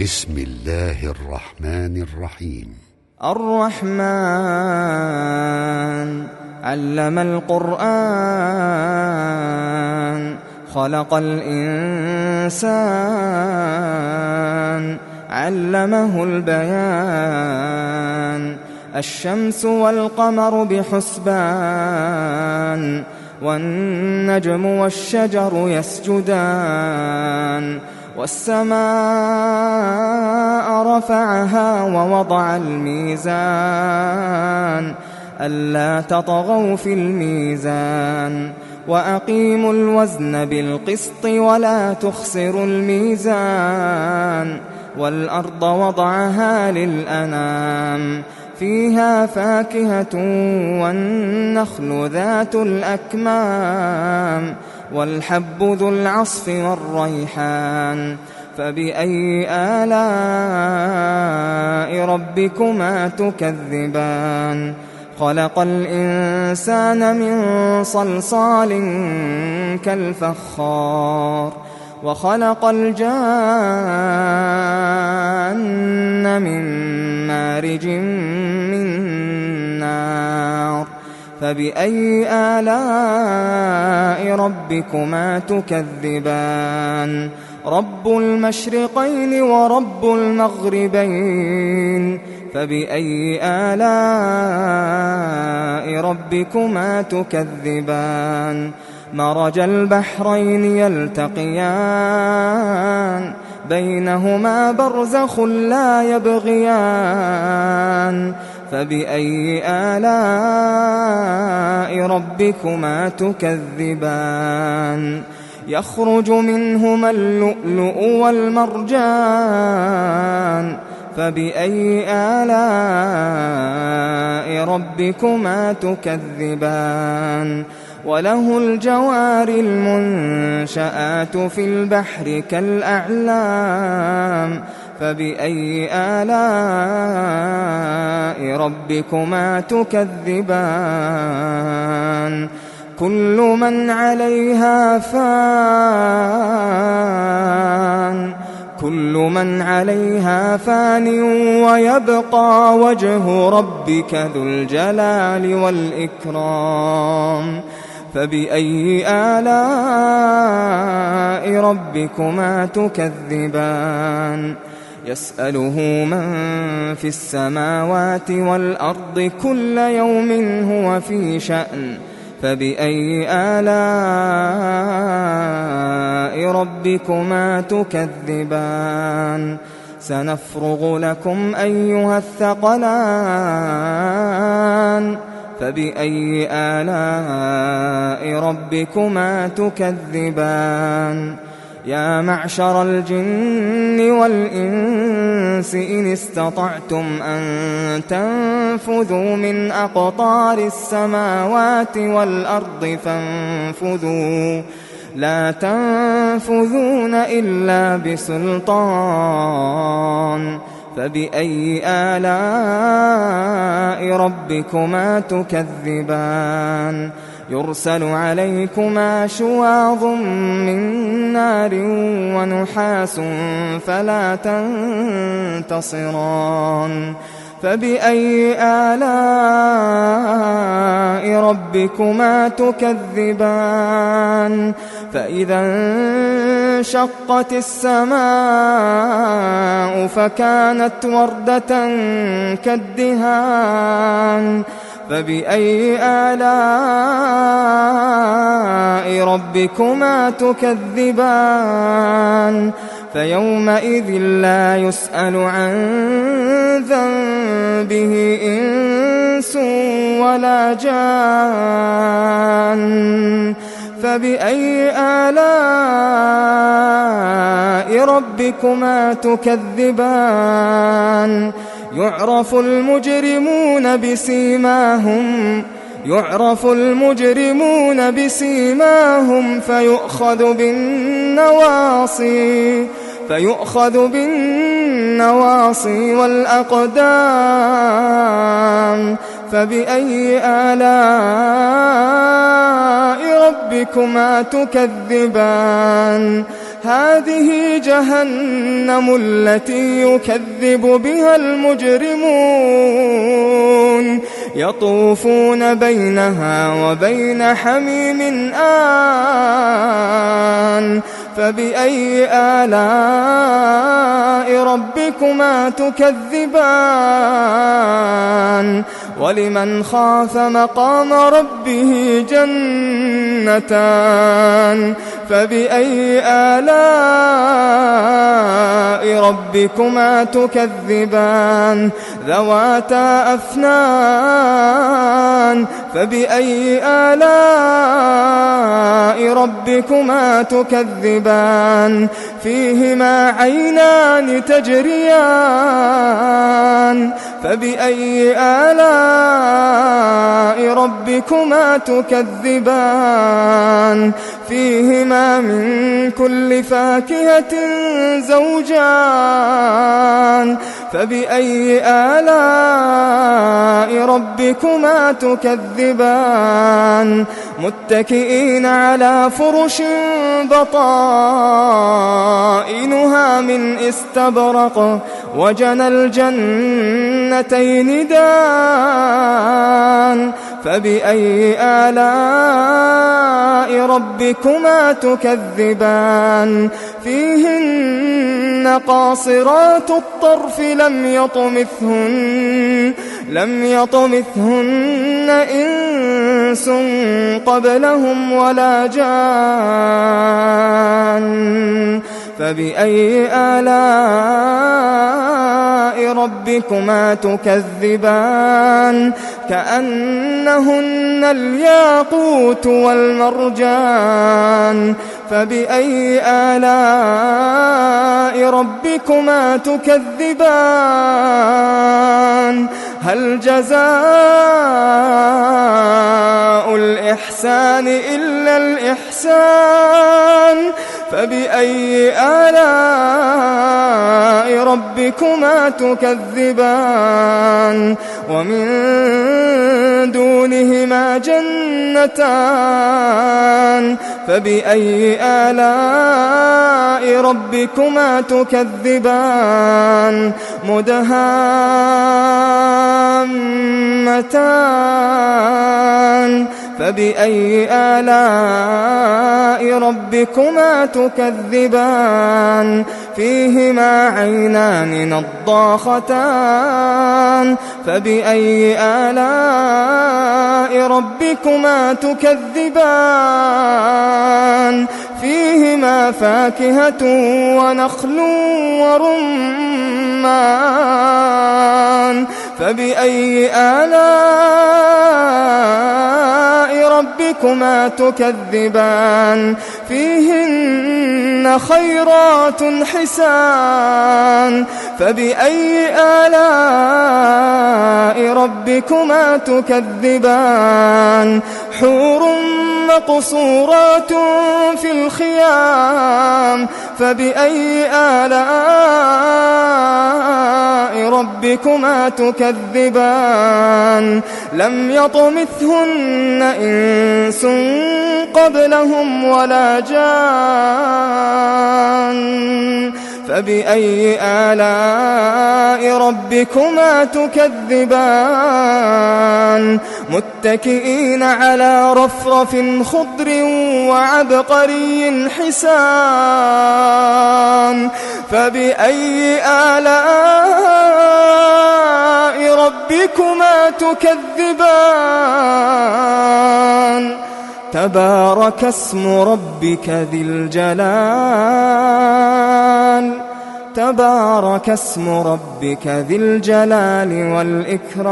بسم الله الرحمن الرحيم. الرحمن علم القرآن خلق الإنسان علمه البيان الشمس والقمر بحسبان والنجم والشجر يسجدان والسماء رفعها ووضع الميزان ألا تطغوا في الميزان وأقيموا الوزن بالقسط ولا تخسروا الميزان والأرض وضعها للأنام فيها فاكهة والنخل ذات الأكمام والحب ذو العصف والريحان فبأي آلاء ربكما تكذبان خلق الإنسان من صلصال كالفخار وخلق الجان من مارج من نار فبأي آلاء ربكما تكذبان رب المشرقين ورب المغربين فبأي آلاء ربكما تكذبان مرج البحرين يلتقيان بينهما برزخ لا يبغيان فبأي آلاء ربكما تكذبان يخرج منهما اللؤلؤ والمرجان فبأي آلاء ربكما تكذبان وله الجوار المنشآت في البحر كالأعلام فبأي آلاء ربكما تكذبان كل من عليها فان ويبقى وجه ربك ذو الجلال والإكرام فبأي آلاء ربكما تكذبان يسأله من في السماوات والأرض كل يوم هو في شأن فبأي آلاء ربكما تكذبان سنفرغ لكم أيها الثقلان فبأي آلاء ربكما تكذبان يا معشر الجن والإنس إن استطعتم أن تنفذوا من أقطار السماوات والأرض فانفذوا لا تنفذون إلا بسلطان فبأي آلاء ربكما تكذبان يرسل عليكما شواظ من نار ونحاس فلا تنتصران فبأي آلاء ربكما تكذبان فإذا انشقت السماء فكانت وردة كالدهان فبأي آلاء ربكما تكذبان فيومئذ لا يسأل عن ذنبه إنس ولا جان فبأي آلاء ربكما تكذبان يعرف المجرمون بسيماهم فيؤخذ بالنواصي والأقدام فبأي آلاء ربكما تكذبان هذه جهنم التي يكذب بها المجرمون يطوفون بينها وبين حميم آن فبأي آلاء ربكما تكذبان ولمن خاف مقام ربه جنتان فبأي آلاء ربكما تكذبان ذواتا أفنان فبأي آلاء ربكما تكذبان فيهما عينان تجريان فبأي آلاء ربكما تكذبان فيهما من كل فاكهة زوجان فبأي آلاء ربكما تكذبان متكئين على فرش بطائنها من استبرق وجنى الجنتين دان فبأي آلاء ربكما تكذبان فيهن قاصرات الطرف لم يطمثهن إنس قبلهم ولا جان فبأي آلاء ربكما تكذبان كأنهن الياقوت والمرجان فبأي آلاء ربكما تكذبان هل جزاء الإحسان إلا الإحسان فبأي آلاء ربكما تكذبان ومن دونهما جنتان فبأي آلاء ربكما تكذبان مدهامتان فبأي آلاء ربكما تكذبان فيهما عينان نضاختان فبأي آلاء ربكما تكذبان فيهما فاكهة ونخل ورمان فبأي آلاء ربكما تكذبان فيهن خيرات حسان فبأي آلاء ربكما تكذبان حور مقصورات في الخيام فبأي آلاء ربكما تكذبان لم يطمثهن إنس قبلهم ولا جان فبأي آلاء ربكما تكذبان متكئين على رفرف خضر وعبقري حسان فبأي آلاء ربكما تكذبان تبارك اسم ربك ذي الجلال تبارك اسم ربك ذي الجلال والإكرام